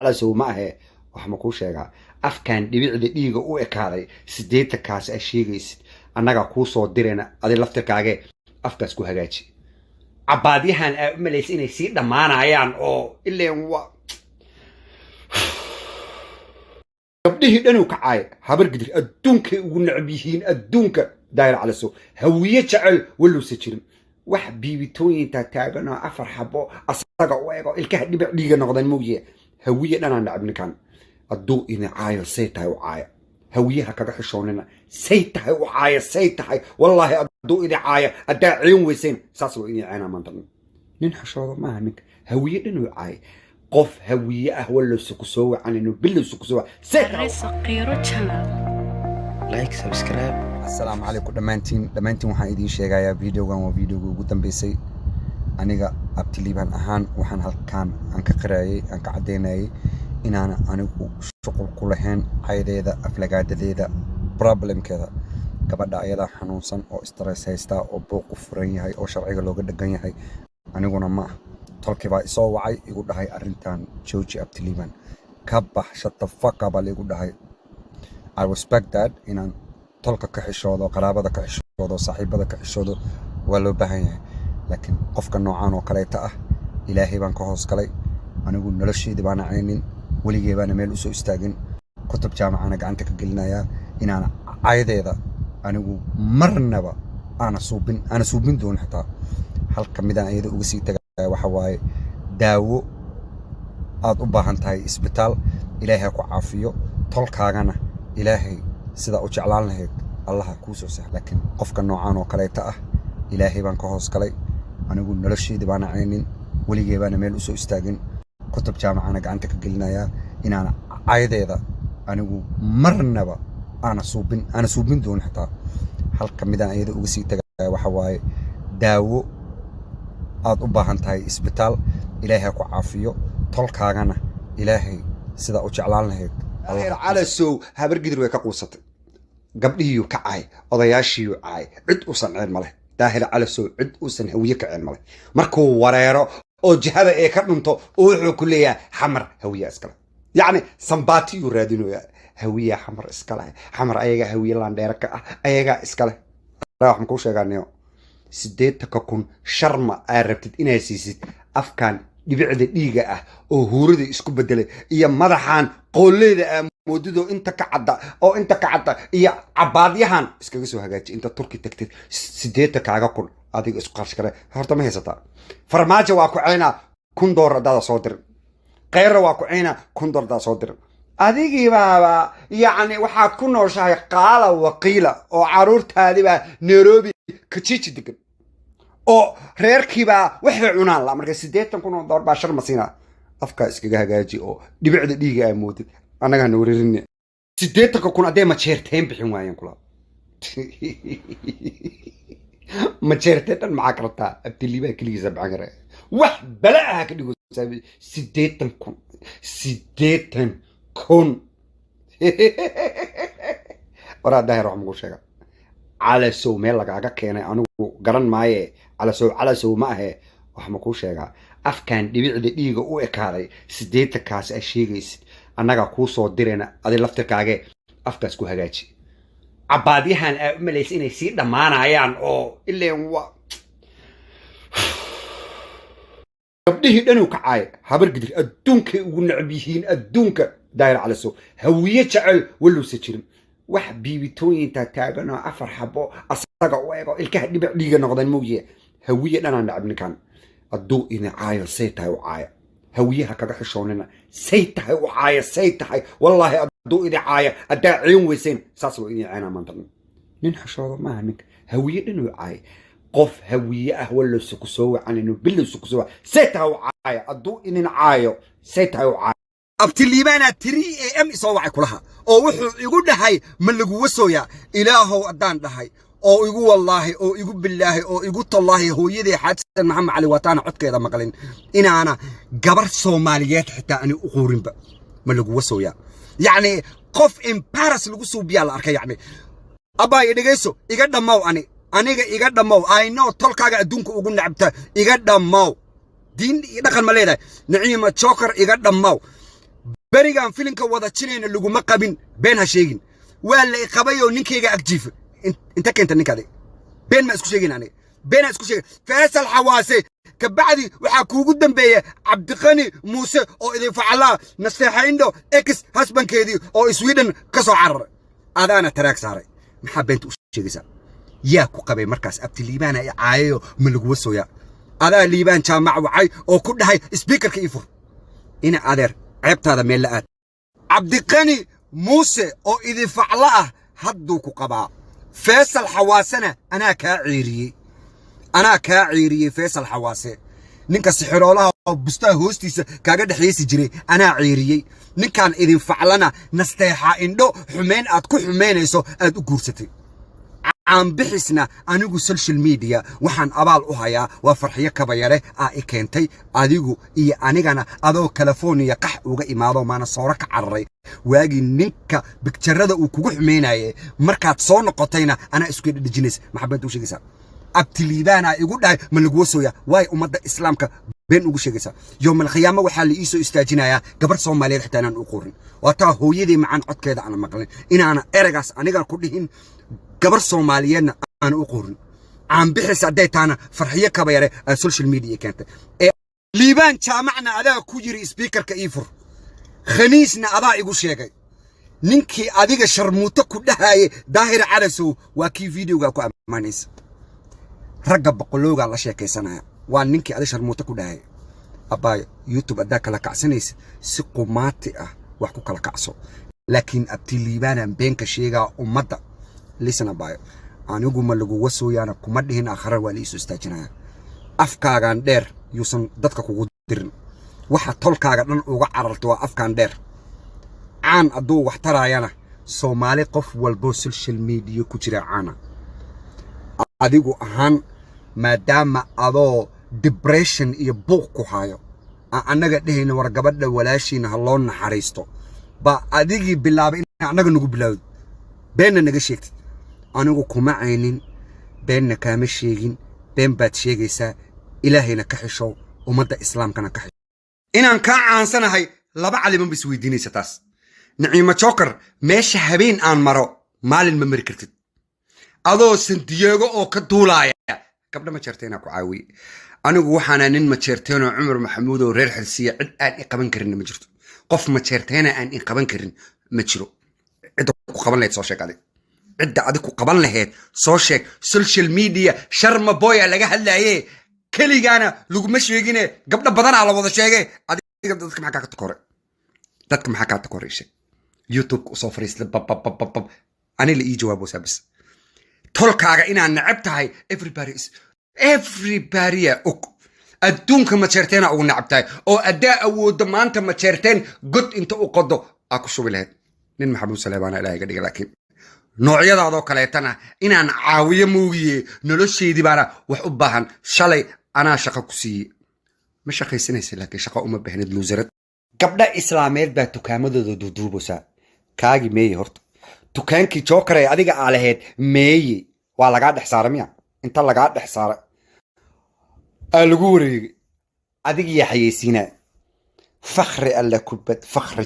على سو ما هي wax ma ku sheegaa afkan dhibicda dhiiga u ekaaday 8 kaas ay sheegaysid annaga ku soo direena adi laftirkaaga afkaas ku hagaaji cabaadyahan ay u maleysay inay si dhamaanayaan oo ileen wa gabdhihii dhan uu kacay habar gidir adduunka ugu nacab yihiin adduunka daayir cala soo hawiye jecel waluu sajirin wax biibitooyinta taagana afar xabo asaga u eego ilkaha dhibic dhiiga noqdan mooyee hawiye dhan aan nacabnikan aduu ina caayo saytahay u caaya hawiyaha kaga xishoonina saytahay u caaya saytahay wallahi aduu ina caaya adaa ciin weysayn saas loo ina caana maanta nin xishoodo maaha ninka hawiye dhan uu caaya qof hawiye ah wala suku soo wacanino bilow suku soo saytahay saqiiro channel like subscribe assalaamu calaykum dhamaantiin waxaan idin sheegayaa videogan waa videoga ugu dambeysay aniga abtiliban ahaan waxaan halkaan aan ka qiraayay aan ka cadeynayay inaan anigu shuqul ku lahayn aydeeda aflagaadadeeda problemkeeda gabadha ayada xanuunsan oo stress haysta oo buuq furan yahay oo sharciga looga dhagan yahay aniguna ma tolkiba isoo wacay igu dhahay arintan jooji abtiliban ka bax shut the fuck up igu dhahay I respect that inaan tolka ka xishoodo qaraabada ka xishoodo saaxiibada ka xishoodo waa loo baahan yahay laakiin qofka noocan oo kaleeta ah ilaahay baan ka hoos galay anigu nolosheedii baan caynin waligay baan meel u soo istaagin kutub jaamacana gacanta ka gelinaya inaan aydeeda anigu marnaba ana suubin doon xitaa halka midaan ayada uga sii tagay waxa waaye daawo aad u baahan tahay isbitaal ilaahay ku caafiyo tolkaagana ilaahay sida u jeclaan lahayd allah ku soo sax laakiin qofka noocan oo kaleeta ah ilaahay baan ka hoos galay anigu nolosheedii baan caynin waligay baan meel u soo istaagin kutub jaamacana gacanta ka gelinaya inaan aydeeda anigu marnaba ana suubin doon xitaa halka midaan ayada uga sii tagay waxa waaye daawo aad u baahan tahay isbitaal ilaahay ku caafiyo tolkaagana ilaahay sida u jeclaan lahayd daahir cala soo habar gidir way ka quusatay gabdhihii ka caay odayaashii caay cid u sanceen male daahir cala soo cid u san hawiye ka ceen male markuu wareero oo jihada ee ka dhunto oo wuxuu ku leeyahay xamar hawiye iskale yani sambaati uu raadinaya hawiye xamar iskale xamar ayaga hawiye laandheer ka ah ayaga iskale wax ku sheegaanayo 8 sharma ay rabtid inay siisid afkan dhibicda dhiiga ah oo huurada isku bedelay iyo madaxan qooleeda moodido inta ka cadda iyo cabaadyahan iskaga soo hagaaji inta turki tagtid 8 kaaga kun adiga isku qarsh kare horta ma haysataa farmaajo waa ku ceyna $1 dada soo dir qeyra waa ku ceyna $1 dada soo dir adigii baaba yani waxaad ku nooshahay qaala waqiila oo caruurtaadi baa Nairobi ka jiiji degan oo reerkiiba waxay cunaan la marka $8,000 baa shar masiina afka iskaga hagaaji oo dhibicda dhiiga ay moodid anaga na wareerin 8,000 adee ma jeerteen bixin waayeen kula ma jeerteen ma karta abtiliba kaligiisa bacagare wax balaa ka dhigo 8,000 wara daahir wax mugu sheega على سو ميل لغاغا كينay anigu garan maaye على سو ma ahe wax ma ku sheegaa afkan dhibicda dhiiga u ekaaday 8 kaas ay sheegaysid annaga ku soo direena adi laftirkaaga afkaas ku hagaaji cabaadyahan ay u maleysay inay si dhamaanayaan oo ileen wa gabdhihii dhan uu kacay habar gidir adduunka ugu nacab yihiin adduunka daayir cala soo hawiye jecel waluu sajirin wax biibitooyinta taagana afar xabo asaga u eego ilkaha dhibic dhiiga noqdan mooyee hawiye dhan aan nacabnikan aduu ina caayo saytahay u caaya hawiyaha kaga xishoonina saytahay u caaya saytahay wallahi aduu ina caaya adaa ciin weysayn saas loo ina caana maanta nin xishoodo maaha ninka hawiye dhan uu caaya qof hawiye ah wala suku soo wacanino bilow suku soo saytahay u caaya aduu ina caayo saytahay u caaya abtiliban 3 am isoo wacay kulaha oo wuxuu igu dhahay ma lagu wasooya ilaahow adaan dhahay oo igu wallahi oo igu billaahi oo igu tallahi hooyadii xaadsan maxamed cali wataana codkeeda maqlin inaana gabar Soomaaliyeed xitaa ani u quurinba ma lagu wasooya yani qof in Paris lagu soo biya la arkay yani abay dhageyso iga dhamaw aniga iga dhamaw I know tolkaaga adduunka ugu nacabta iga dhamaw diin dhaqan ma leedahay naciima joker iga dhamaw berigaan filinka wada jirayna laguma qabin been ha sheegin waa la iqabayo ninkayga agjiif inta keenta ninkaade been ma isku sheegin aniga been isku sheegin Faisal Xawaase kabacdi waxa kuugu dambeeyay Cabdiqani Muuse oo idin facala nasteexayndo ex husbandkeedii oo Sweden ka soo carar adana taraag saaray maxaa beenta u sheegaysaa yaa ku qabay markaas abti liibaan ay caayo ma lagu wasooya adaa liibaan jaamac wacay oo ku dhahay speakerka ifur ina adeer ceebtaada meel la aad Cabdiqani Muuse oo idin facala ah hadduu ku qabaa Faisal Xawaasana anaa kaa ciiriyey Faisal Xawaase ninka sixiroolaha oo bustaa hoostiisa kaaga dhaxaysi jiray anaa ciiriyey ninkan idin faclana nasteexa indho xumeyn aad ku xumeynayso aad u guursatay aan bixisna anigu social media waxaan abaal u hayaa waa farxiyo kabayare i keentay adigu iyo anigana adoo California qax uga imaado maana soora ka cararay waagi ninka bicturada uu kugu xumeynayay markaad soo noqotayna ana isku dhijinays maxamed u sheegaysaa abti liibana igu dhahay ma lagu wasooya way umada islaamka been ugu sheegaysaa yawm al-qiyaama waxa la iisoo istaajinaya gabar Soomaaliyeed xitaa aan u qorin wata hooyadii macaan codkeeda aan maqlin inaana eragaas aniga ku dhihin gabar Soomaaliyeedna aan u qorin aan bixis adeetana farxiyo kabayare social media keentay liibaan jaamacna adaa ku jiri speakerka ifur khaniisna adaa igu sheegay ninkii adiga sharmuuto ku dhahaye daahir calasow waa kii videoga ku amaanaysa ragga boqolooga la sheekaysanaya waa ninkii adiga sharmuuto ku dhahaye abay YouTube adaa kala kacsanaysa si qumaati ah wax ku kala kacso laakiin abti liibaan beenka sheega umada listen abayo anigu ma lagu wasooyana kuma dhihin akhrar waa liiso istaajinaya afkaagan dheer yuusan dadka kugu dirin waxa tolkaaga dhan uga cararto waa afkaan dheer aan adoo wax taraayana Soomaali qof walbo social media ku jira caana adigu ahaan maadaama adoo depression iyo buuq ku hayo anaga dhehayna war gabadha walaashiina haloo naxariisto ba adigii bilaabay in anaga nagu bilaawdo beenna naga sheegtay anigu kuma aynin beenna kaama sheegin been baad sheegaysaa ilaahayna ka xishow umada islaamkana ka xishow inaan ka caansanahay laba caliman bis weydiinaysa taas Naciima Joker meesha habeen aan maro maalin ma mari kartid adoo San Diego oo ka duulaya gabdha ma jeerteena ku caawiye anigu waxaana nin ma jeerteeno Umar Maxamuud oo reer xilsiya cid aan i qaban karin ma jirto qof ma jeerteena aan i qaban karin ma jiro cid ku qaban lahayd soo sheeg adiga cid adiga ku qaban lahayd soo sheeg social media sharma boy laga hadlaayay kaligaana lagu ma sheegine gabdha badan la wada sheegay adiga dadka maxaa ka takoreysay YouTube ku soo fariistay bab ani la ii jawaabo sabis tolkaaga inaan nacab tahay everybody ok adduunka ma jeerteena ugu nacab tahay oo adaa awoodo maanta ma jeerteen god inta u qodo aku shubi lahayd nin Maxamuud Saleebaan ilaahay ga dhigay laakiin noocyadaadoo kaleetana inaan caawiyo muugiye nolosheedii baana wax u baahan shalay anaa shaqo ku siiyey ma shaqaysanaysa laakiin shaqo uma baahnid luusarad gabdha islaameed baa tukaamadooda duuduubosa kaagi meeyey horta tukaankii Joker ee adiga aalaheed meeyey waa laga dhex saaray miya inta laga dhex saaray lagu wareegay adiga yaa xayeysiina fakhri alla kubad fakhri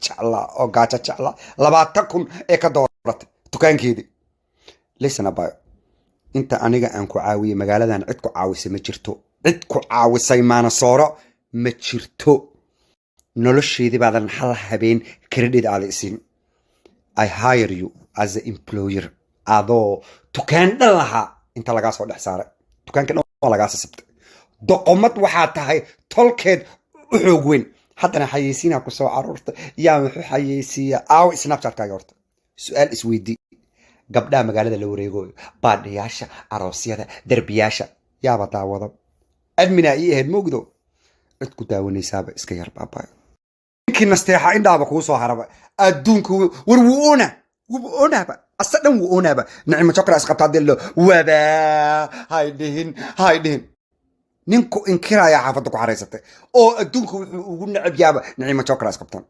jacla oo gaaja jacla 20,000 ee ka dooratay tukaankeedii listen abayo inta aniga aan ku caawiye magaaladan cid ku caawisay ma jirto cid ku caawisay maana sooro ma jirto nolosheedii baadan hal habeen credit aad isiin I hire you as an employer adoo tukaan dhalaha inta laga soo dhex saaray tukaanka oo laga sabtay doqomad waxa tahay tolkeed u xoog weyn haddana xayeysiina ku soo carurta yaa wuxuu xayeysiya Snapchat kaaga horta su'aal isweydii gabdha magaalada la wareego baadhiyaasha aroosyada darbiyaasha yaaba daawada admina ii ahayd moogdo cid ku daawanaysaaba iska yar baabay kii nasteexa indhaaba ku soo haraba adduunku war wuuna asadan wuuna Naciima Joker asqabta dilo wada haydihin ninku inkiraya xaafada ku xareysatay oo adduunku wuxuu ugu nacab yaaba Naciima Joker asqabtan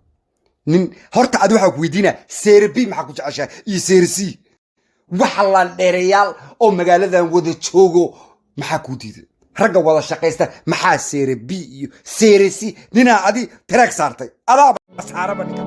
nin horta aad waxa ku weydiina seerbi maxaa ku jeceshaa iyo seersi waxa la dheereyaal oo magaaladan wada joogo maxaa ku diiday ragga wada shaqaysta maxaa seere b iyo seere c ninaa adi taraag saartay adaaba saaraba ninka